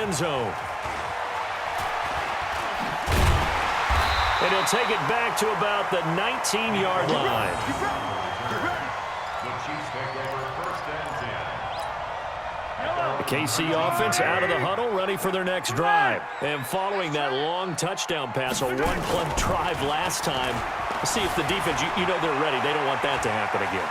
end zone. And he'll take it back to about the 19-yard line. The Chiefs take over first and 10. The KC offense out of the huddle, ready for their next drive. And following that long touchdown pass, a one-play drive last time, see if the defense, you know they're ready. They don't want that to happen again.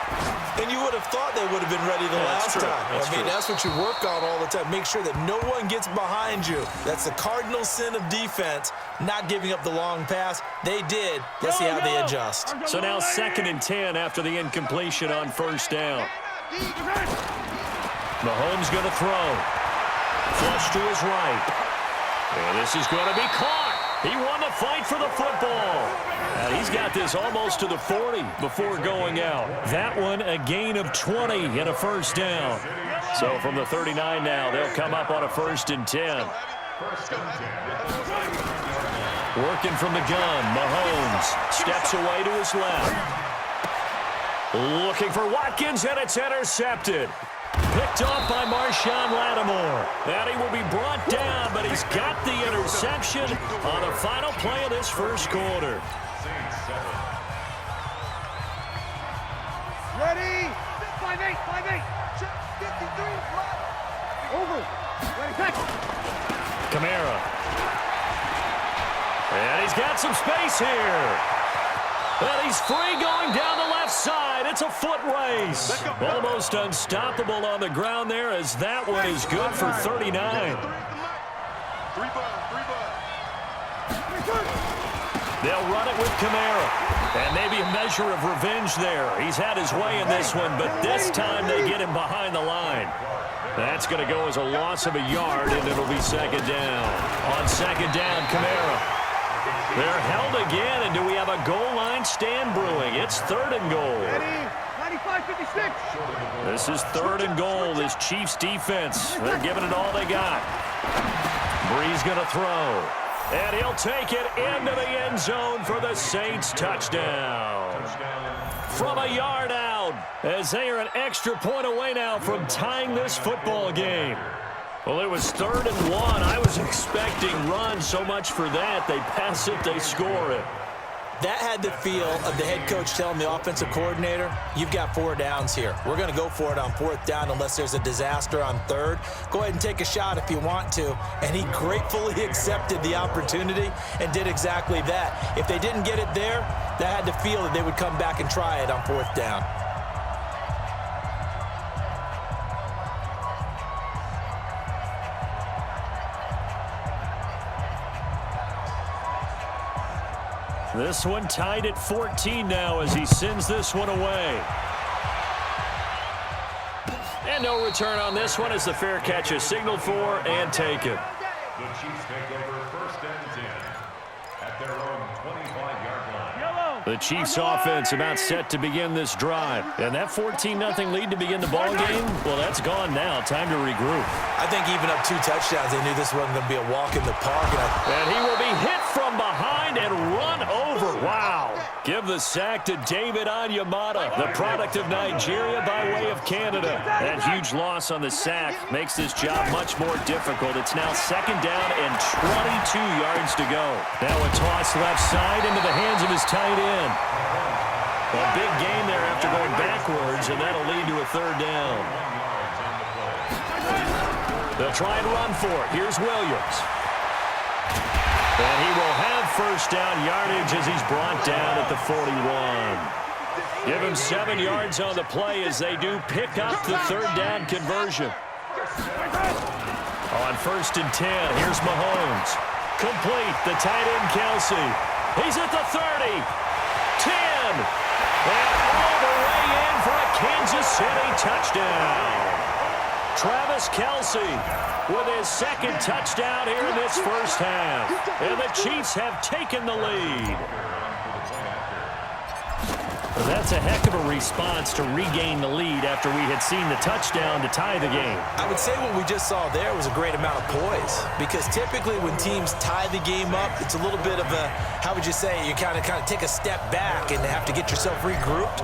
And you would have thought they would have been ready the last time. I mean, that's what you work on all the time. Make sure that no one gets behind you. That's the cardinal sin of defense, not giving up the long pass. They did. Let's see how they adjust. So now 2nd and 10 after the incompletion on first down. Mahomes going to throw. Flush to his right. And this is going to be caught. He won the fight for the football. And he's got this almost to the 40 before going out. That one a gain of 20 and a first down. So from the 39 now, they'll come up on a 1st and 10. Working from the gun, Mahomes steps away to his left. Looking for Watkins, and it's intercepted. Picked off by Marshawn Lattimore. And he will be brought down, but he's got the interception on the final play of this first quarter. Ready? 5-8, 5-8. 53. Over. Ready, back. Kamara. And he's got some space here. And he's free going down the left side. It's a foot race. Almost unstoppable on the ground there as that one is good for 39. They'll run it with Kamara. And maybe a measure of revenge there. He's had his way in this one, but this time they get him behind the line. That's going to go as a loss of a yard, and it'll be 2nd down. On 2nd down, Kamara. They're held again, and do we have a goal line stand brewing? It's 3rd and goal. Ready? 95-56. This is 3rd and goal, this Chiefs defense. They're giving it all they got. Brees going to throw. And he'll take it into the end zone for the Saints touchdown. From a yard out, as they are an extra point away now from tying this football game. Well, it was 3rd and 1. I was expecting run, so much for that. They pass it, they score it. That had the feel of the head coach telling the offensive coordinator, you've got 4 downs here. We're going to go for it on 4th down unless there's a disaster on 3rd. Go ahead and take a shot if you want to. And he gratefully accepted the opportunity and did exactly that. If they didn't get it there, that had the feel that they would come back and try it on 4th down. This one tied at 14 now as he sends this one away. And no return on this one as the fair catch is signaled for and taken. The Chiefs take over first and 10 at their own 25-yard line. The Chiefs offense about set to begin this drive. And that 14-0 lead to begin the ball game, well, that's gone now. Time to regroup. I think even up 2 touchdowns, they knew this wasn't going to be a walk in the park. And he will be hit from behind and run over. Wow. Give the sack to David Onyemata, the product of Nigeria by way of Canada. That huge loss on the sack makes this job much more difficult. It's now 2nd down and 22 yards to go. Now a toss left side into the hands of his tight end. A big gain there after going backwards, and that'll lead to a 3rd down. They'll try and run for it. Here's Williams. And he will have 1st down yardage as he's brought down at the 41. Give him 7 yards on the play as they do pick up the 3rd down conversion. On 1st and 10, here's Mahomes. Complete, the tight end Kelsey. He's at the 30, 10, and all the way in for a Kansas City touchdown. Travis Kelsey with his 2nd touchdown here in this first half. And the Chiefs have taken the lead. That's a heck of a response to regain the lead after we had seen the touchdown to tie the game. I would say what we just saw there was a great amount of poise, because typically when teams tie the game up, it's a little bit of a, how would you say, you kind of take a step back and have to get yourself regrouped.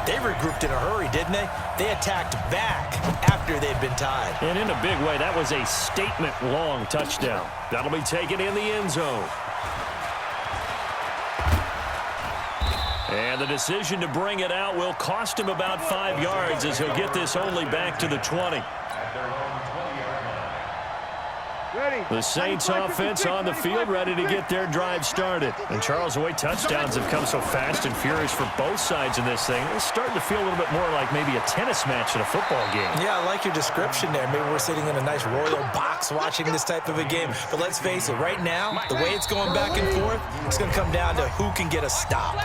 They regrouped in a hurry, didn't they? They attacked back after they'd been tied. And in a big way, that was a statement-long touchdown. That'll be taken in the end zone. And the decision to bring it out will cost him about 5 yards, as he'll get this only back to the 20. The Saints offense on the field, ready to get their drive started. And Charles, the way touchdowns have come so fast and furious for both sides in this thing, it's starting to feel a little bit more like maybe a tennis match in a football game. Yeah, I like your description there. Maybe we're sitting in a nice royal box watching this type of a game. But let's face it, right now, the way it's going back and forth, it's going to come down to who can get a stop.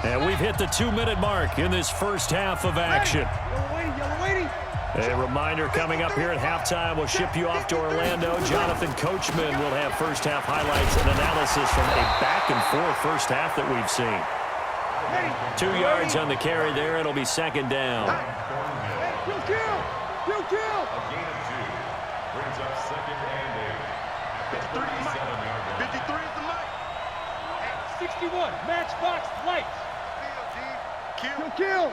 And we've hit the 2-minute mark in this first half of action. Yellow waiting. A reminder coming up here at halftime, we'll ship you off to Orlando. Jonathan Coachman will have first half highlights and analysis from a back-and-forth first half that we've seen. 2 yards on the carry there. It'll be second down. Kill. A gain of 2 brings up second and 8 at the 37-yard line. 53 is the mic. 61, matchbox lights. Kill.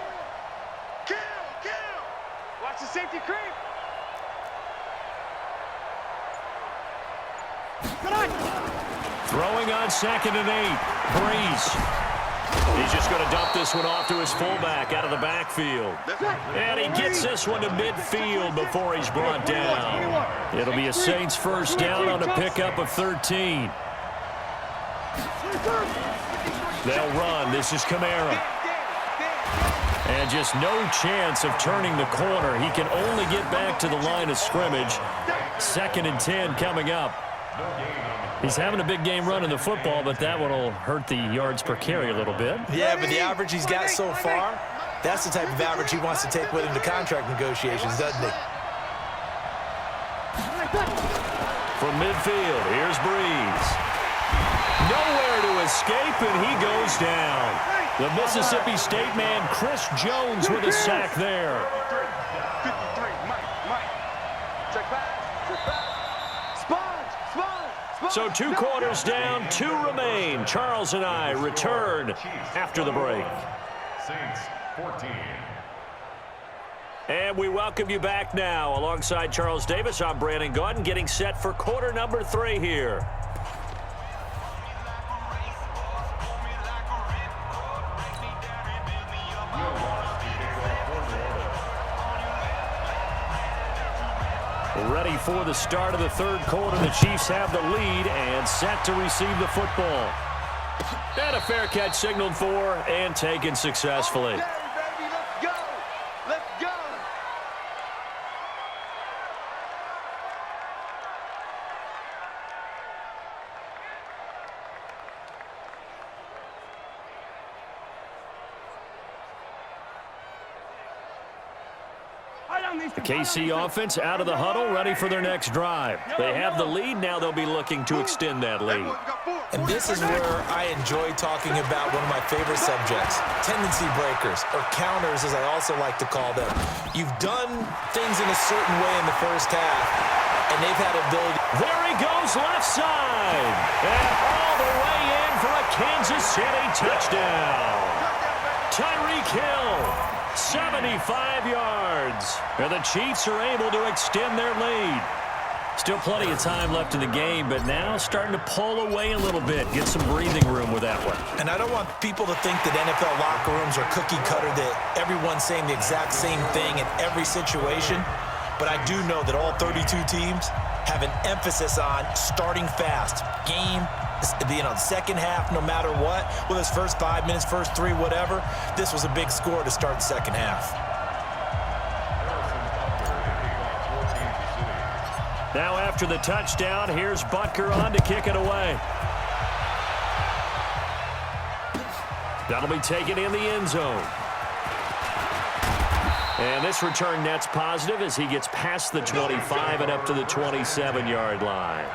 Watch the safety creep. Throwing on second and 8. Breeze. He's just going to dump this one off to his fullback out of the backfield. And he gets this one to midfield before he's brought down. It'll be a Saints first down on a pickup of 13. They'll run. This is Kamara. And just no chance of turning the corner. He can only get back to the line of scrimmage. Second and 10 coming up. He's having a big game running the football, but that one will hurt the yards per carry a little bit. Yeah, but the average he's got so far, that's the type of average he wants to take with him to contract negotiations, doesn't he? From midfield, here's Breeze. Nowhere to escape, and he goes down. The Mississippi State man, Chris Jones, with a sack there. 53, Mike. Check back. Sponge. So 2 quarters down, 2 remain. Charles and I return after the break. Saints 14. And we welcome you back now. Alongside Charles Davis, I'm Brandon Gaudin, getting set for quarter number 3 here. Ready for the start of the third quarter. The Chiefs have the lead and set to receive the football. And a fair catch signaled for and taken successfully. Let's go. The KC offense out of the huddle, ready for their next drive. They have the lead. Now they'll be looking to extend that lead. And this is where I enjoy talking about one of my favorite subjects, tendency breakers, or counters as I also like to call them. You've done things in a certain way in the first half, and they've had ability. There he goes, left side. And all the way in for a Kansas City touchdown. Tyreek Hill, 75 yards. And the Chiefs are able to extend their lead. Still plenty of time left in the game, but now starting to pull away a little bit, get some breathing room with that one. And I don't want people to think that NFL locker rooms are cookie cutter, that everyone's saying the exact same thing in every situation. But I do know that all 32 teams have an emphasis on starting fast. Game, second half, no matter what. Whether it's first 5 minutes, first 3, whatever. This was a big score to start the second half. Now after the touchdown, here's Butker on to kick it away. That'll be taken in the end zone. And this return net's positive as he gets past the 25 and up to the 27-yard line.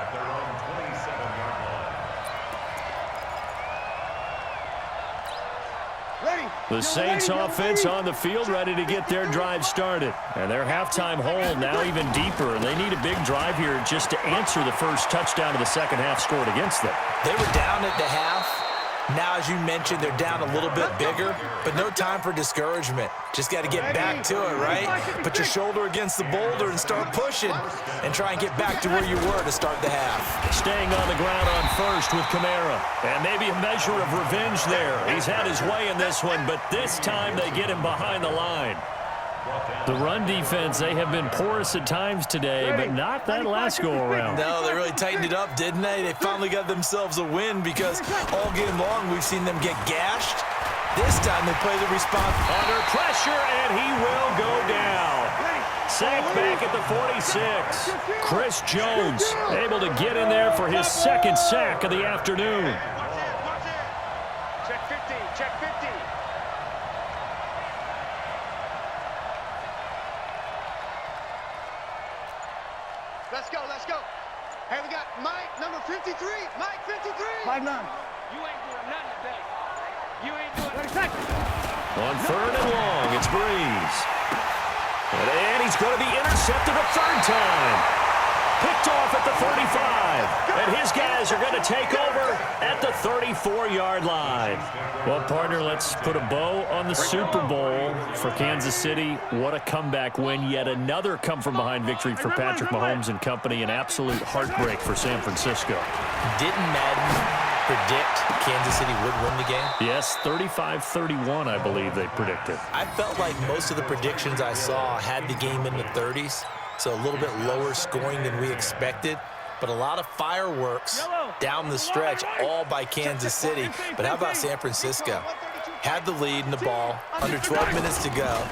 Ready. The Saints offense on the field, ready to get their drive started. And their halftime hole now even deeper. And they need a big drive here just to answer the first touchdown of the second half scored against them. They were down at the half. Now, as you mentioned, they're down a little bit bigger, but no time for discouragement. Just got to get back to it, right? Put your shoulder against the boulder and start pushing and try and get back to where you were to start the half. Staying on the ground on first with Kamara. And maybe a measure of revenge there. He's had his way in this one, but this time they get him behind the line. The run defense, they have been porous at times today, but not that last go-around. No, they really tightened it up, didn't they? They finally got themselves a win because all game long we've seen them get gashed. This time they play the response. Under pressure, and he will go down. Sacked back at the 46. Chris Jones able to get in there for his second sack of the afternoon. Check 50, check 50. Let's go, let's go. Hey, we got Mike, number 53. Mike, 53. 5-9. You ain't doing nothing today. You ain't doing 30 seconds. On third and long, it's Breeze. And he's going to be intercepted a third time. Picked off at the 35. And his guys are going to take over at the 34-yard line. Well, partner, let's put a bow on the Super Bowl for Kansas City. What a comeback win. Yet another come-from-behind victory for Patrick Mahomes and company. An absolute heartbreak for San Francisco. Didn't Madden predict Kansas City would win the game? Yes, 35-31, I believe they predicted. I felt like most of the predictions I saw had the game in the 30s, so a little bit lower scoring than we expected. But a lot of fireworks down the stretch, all by Kansas City. But how about San Francisco? Had the lead in the ball, under 12 minutes to go,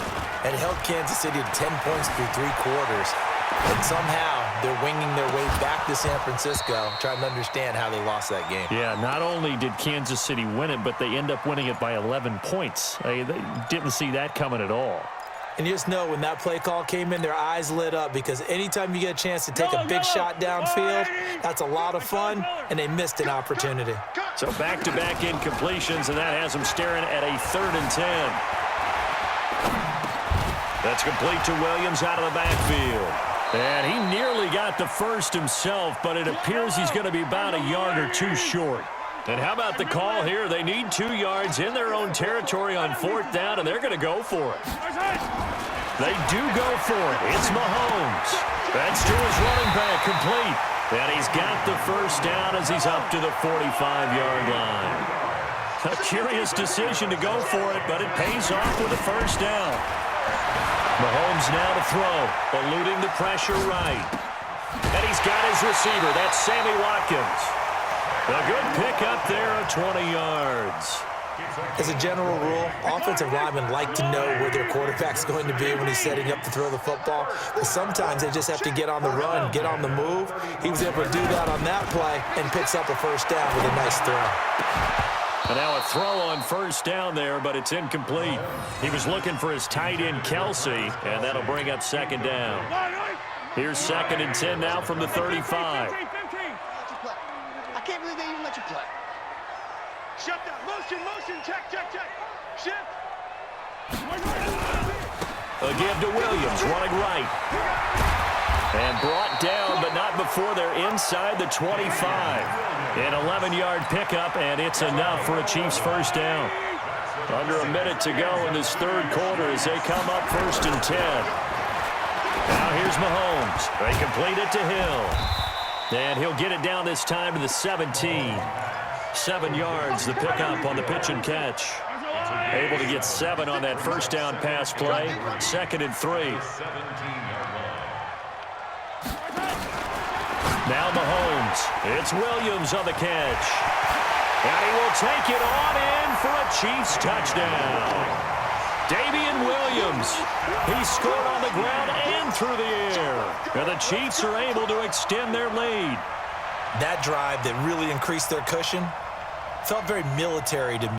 and held Kansas City to 10 points through 3 quarters. And somehow they're winging their way back to San Francisco, trying to understand how they lost that game. Yeah, not only did Kansas City win it, but they end up winning it by 11 points. They didn't see that coming at all. And you just know when that play call came in, their eyes lit up because anytime you get a chance to take a big shot downfield, that's a lot of fun, and they missed an opportunity. So back-to-back incompletions, and that has them staring at a 3rd and 10. That's complete to Williams out of the backfield. And he nearly got the first himself, but it appears he's going to be about a yard or 2 short. And how about the call here? They need 2 yards in their own territory on 4th down, and they're going to go for it. They do go for it. It's Mahomes. That's to his running back, complete. And he's got the first down as he's up to the 45-yard line. A curious decision to go for it, but it pays off with a first down. Mahomes now to throw, eluding the pressure right. And he's got his receiver. That's Sammy Watkins. A good pick up there of 20 yards. As a general rule, offensive linemen like to know where their quarterback's going to be when he's setting up to throw the football. But sometimes they just have to get on the run, get on the move. He was able to do that on that play and picks up a first down with a nice throw. And now a throw on first down there, but it's incomplete. He was looking for his tight end, Kelsey, and that'll bring up 2nd down. Here's 2nd and 10 now from the 35. I can't believe they even let you play. Shut down. Motion, check, check, check. Shift. A give to Williams, running right. And brought down, but not before they're inside the 25. An 11-yard pickup, and it's enough for a Chiefs first down. Under a minute to go in this 3rd quarter as they come up 1st and 10. Now here's Mahomes. They complete it to Hill. And he'll get it down this time to the 17. 7 yards, the pickup on the pitch and catch. Able to get 7 on that first down pass play. 2nd and 3. Now Mahomes. It's Williams on the catch. And he will take it on in for a Chiefs touchdown. Damian Williams. He scored on the ground and through the air. And the Chiefs are able to extend their lead. That drive that really increased their cushion felt very military to me.